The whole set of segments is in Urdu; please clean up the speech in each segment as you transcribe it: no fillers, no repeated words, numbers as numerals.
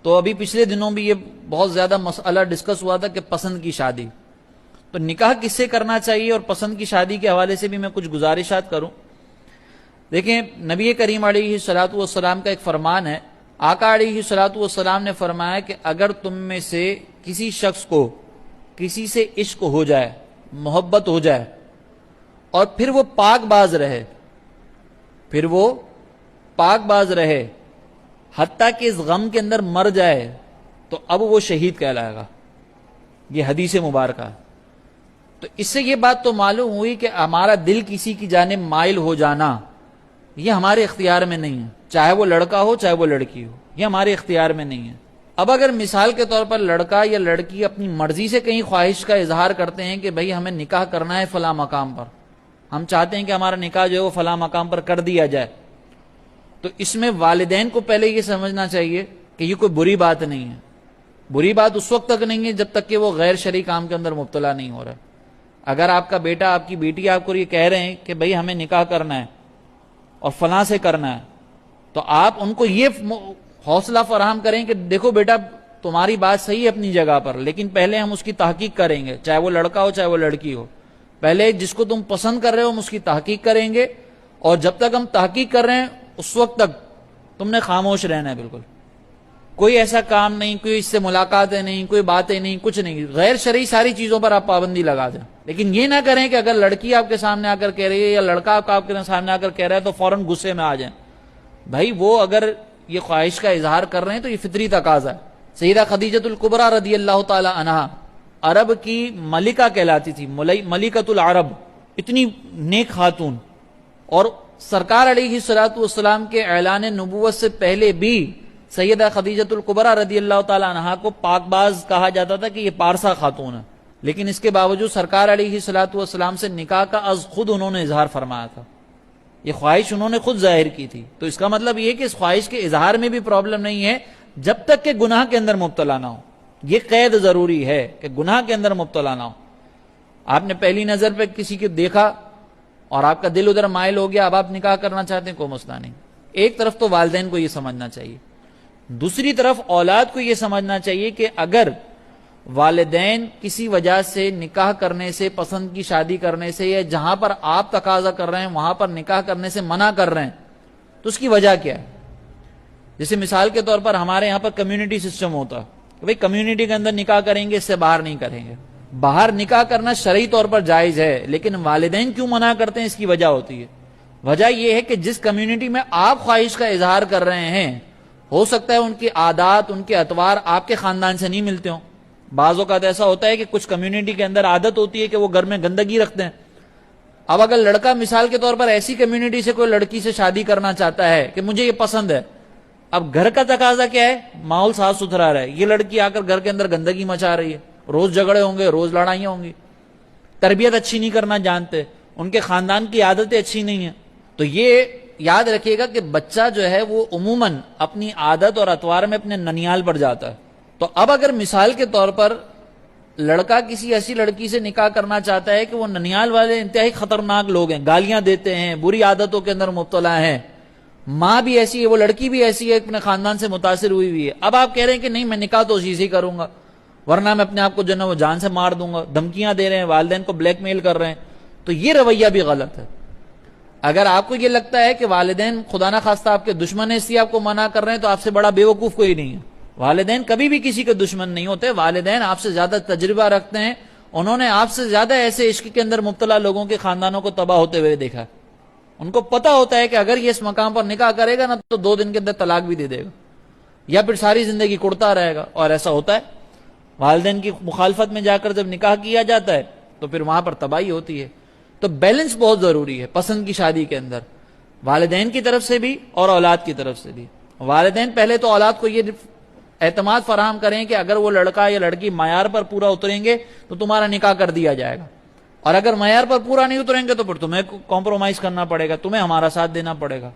تو ابھی پچھلے دنوں بھی یہ بہت زیادہ مسئلہ ڈسکس ہوا تھا کہ پسند کی شادی، تو نکاح کس سے کرنا چاہیے اور پسند کی شادی کے حوالے سے بھی میں کچھ گزارشات کروں۔ دیکھیں، نبی کریم علیہ الصلوۃ والسلام کا ایک فرمان ہے، آقا علیہ الصلوۃ والسلام نے فرمایا کہ اگر تم میں سے کسی شخص کو کسی سے عشق ہو جائے، محبت ہو جائے، اور پھر وہ پاک باز رہے حتیٰ کہ اس غم کے اندر مر جائے، تو اب وہ شہید کہلائے گا۔ یہ حدیث مبارکہ ہے۔ تو اس سے یہ بات تو معلوم ہوئی کہ ہمارا دل کسی کی جانب مائل ہو جانا یہ ہمارے اختیار میں نہیں ہے، چاہے وہ لڑکا ہو چاہے وہ لڑکی ہو، یہ ہمارے اختیار میں نہیں ہے۔ اب اگر مثال کے طور پر لڑکا یا لڑکی اپنی مرضی سے کہیں خواہش کا اظہار کرتے ہیں کہ بھئی ہمیں نکاح کرنا ہے فلاں مقام پر، ہم چاہتے ہیں کہ ہمارا نکاح جو ہے وہ فلاں مقام پر کر دیا جائے، تو اس میں والدین کو پہلے یہ سمجھنا چاہیے کہ یہ کوئی بری بات نہیں ہے۔ بری بات اس وقت تک نہیں ہے جب تک کہ وہ غیر شرعی کام کے اندر مبتلا نہیں ہو رہا۔ اگر آپ کا بیٹا آپ کی بیٹی آپ کو یہ کہہ رہے ہیں کہ بھئی ہمیں نکاح کرنا ہے اور فلاں سے کرنا ہے، تو آپ ان کو یہ حوصلہ فراہم کریں کہ دیکھو بیٹا تمہاری بات صحیح ہے اپنی جگہ پر، لیکن پہلے ہم اس کی تحقیق کریں گے، چاہے وہ لڑکا ہو چاہے وہ لڑکی ہو، پہلے جس کو تم پسند کر رہے ہو ہم اس کی تحقیق کریں گے، اور جب تک ہم تحقیق کر رہے ہیں اس وقت تک تم نے خاموش رہنا ہے، بالکل کوئی ایسا کام نہیں، کوئی اس سے ملاقاتیں نہیں، کوئی باتیں نہیں، کچھ نہیں، غیر شرعی ساری چیزوں پر آپ پابندی لگا دیں۔ لیکن یہ نہ کریں کہ اگر لڑکی آپ کے سامنے آ کر کہہ رہی ہے یا لڑکا آپ کے سامنے آ کر کہہ رہا ہے تو فوراً غصے میں آ جائیں۔ بھائی وہ اگر یہ خواہش کا اظہار کر رہے ہیں تو یہ فطری تقاضا ہے۔ سیدہ خدیجۃ الکبریٰ رضی اللہ تعالی عنہا عرب کی ملکہ کہلاتی تھی، ملکۃ العرب، اتنی نیک خاتون، اور سرکار علیہ الصلوۃ والسلام کے اعلان نبوت سے پہلے بھی سیدہ خدیجۃ الکبریٰ رضی اللہ تعالی عنہا کو پاک باز کہا جاتا تھا کہ یہ پارسا خاتون ہے، لیکن اس کے باوجود سرکار علیہ الصلوۃ والسلام سے نکاح کا از خود انہوں نے اظہار فرمایا تھا، یہ خواہش انہوں نے خود ظاہر کی تھی۔ تو اس کا مطلب یہ کہ اس خواہش کے اظہار میں بھی پرابلم نہیں ہے جب تک کہ گناہ کے اندر مبتلا نہ ہو۔ یہ قید ضروری ہے کہ گناہ کے اندر مبتلا نہ ہو۔ آپ نے پہلی نظر پہ کسی کو دیکھا اور آپ کا دل ادھر مائل ہو گیا، اب آپ نکاح کرنا چاہتے ہیں، کوئی مسئلہ نہیں۔ ایک طرف تو والدین کو یہ سمجھنا چاہیے، دوسری طرف اولاد کو یہ سمجھنا چاہیے کہ اگر والدین کسی وجہ سے نکاح کرنے سے، پسند کی شادی کرنے سے، یا جہاں پر آپ تقاضا کر رہے ہیں وہاں پر نکاح کرنے سے منع کر رہے ہیں، تو اس کی وجہ کیا ہے؟ جیسے مثال کے طور پر ہمارے یہاں پر کمیونٹی سسٹم ہوتا ہے کہ بھئی کمیونٹی کے اندر نکاح کریں گے، اس سے باہر نہیں کریں گے۔ باہر نکاح کرنا شرعی طور پر جائز ہے، لیکن والدین کیوں منع کرتے ہیں؟ اس کی وجہ ہوتی ہے۔ وجہ یہ ہے کہ جس کمیونٹی میں آپ خواہش کا اظہار کر رہے ہیں، ہو سکتا ہے ان کی عادات، ان کے اطوار آپ کے خاندان سے نہیں ملتے ہوں۔ بعض اوقات ایسا ہوتا ہے کہ کچھ کمیونٹی کے اندر عادت ہوتی ہے کہ وہ گھر میں گندگی رکھتے ہیں۔ اب اگر لڑکا مثال کے طور پر ایسی کمیونٹی سے کوئی لڑکی سے شادی کرنا چاہتا ہے کہ مجھے یہ پسند ہے، اب گھر کا تقاضا کیا ہے؟ ماحول صاف ستھرا رہے، یہ لڑکی آ کر گھر کے اندر گندگی مچا رہی ہے، روز جھگڑے ہوں گے، روز لڑائیاں ہوں گی، تربیت اچھی نہیں کرنا جانتے، ان کے خاندان کی عادتیں اچھی نہیں ہیں، تو یہ یاد رکھیے گا کہ بچہ جو ہے وہ عموماً اپنی عادت اور اطوار میں اپنے ننیال پر جاتا ہے۔ تو اب اگر مثال کے طور پر لڑکا کسی ایسی لڑکی سے نکاح کرنا چاہتا ہے کہ وہ ننیال والے انتہائی خطرناک لوگ ہیں، گالیاں دیتے ہیں، بری عادتوں کے اندر مبتلا ہیں، ماں بھی ایسی ہے، وہ لڑکی بھی ایسی ہے، اپنے خاندان سے متاثر ہوئی ہے، اب آپ کہہ رہے ہیں کہ نہیں میں نکاح تو اسی سے کروں گا، ورنہ میں اپنے آپ کو جو ہے وہ جان سے مار دوں گا، دھمکیاں دے رہے ہیں، والدین کو بلیک میل کر رہے ہیں، تو یہ رویہ بھی غلط ہے۔ اگر آپ کو یہ لگتا ہے کہ والدین خدا نہ خواستہ آپ کے دشمن ہیں اس لیے آپ کو منع کر رہے ہیں، تو آپ سے بڑا بیوقوف کوئی نہیں ہے۔ والدین کبھی بھی کسی کے دشمن نہیں ہوتے، والدین آپ سے زیادہ تجربہ رکھتے ہیں، انہوں نے آپ سے زیادہ ایسے عشق کے اندر مبتلا لوگوں کے خاندانوں کو تباہ ہوتے ہوئے دیکھا، ان کو پتا ہوتا ہے کہ اگر یہ اس مقام پر نکاح کرے گا نا تو 2 دن کے اندر طلاق بھی دے دے گا، یا پھر ساری زندگی کڑتا رہے گا، اور ایسا ہوتا ہے۔ والدین کی مخالفت میں جا کر جب نکاح کیا جاتا ہے تو پھر وہاں پر تباہی ہوتی ہے۔ تو بیلنس بہت ضروری ہے پسند کی شادی کے اندر، والدین کی طرف سے بھی اور اولاد کی طرف سے بھی۔ والدین پہلے تو اولاد کو یہ اعتماد فراہم کریں کہ اگر وہ لڑکا یا لڑکی معیار پر پورا اتریں گے تو تمہارا نکاح کر دیا جائے گا، اور اگر معیار پر پورا نہیں اتریں گے تو پھر تمہیں کمپرومائز کرنا پڑے گا، تمہیں ہمارا ساتھ دینا پڑے گا۔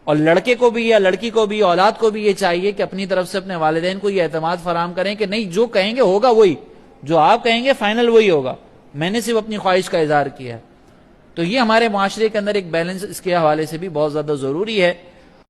اور لڑکے کو بھی یا لڑکی کو بھی، اولاد کو بھی یہ چاہیے کہ اپنی طرف سے اپنے والدین کو یہ اعتماد فراہم کریں کہ نہیں جو کہیں گے ہوگا وہی، جو آپ کہیں گے فائنل وہی ہوگا، میں نے صرف اپنی خواہش کا اظہار کیا ہے۔ تو یہ ہمارے معاشرے کے اندر ایک بیلنس اس کے حوالے سے بھی بہت زیادہ ضروری ہے۔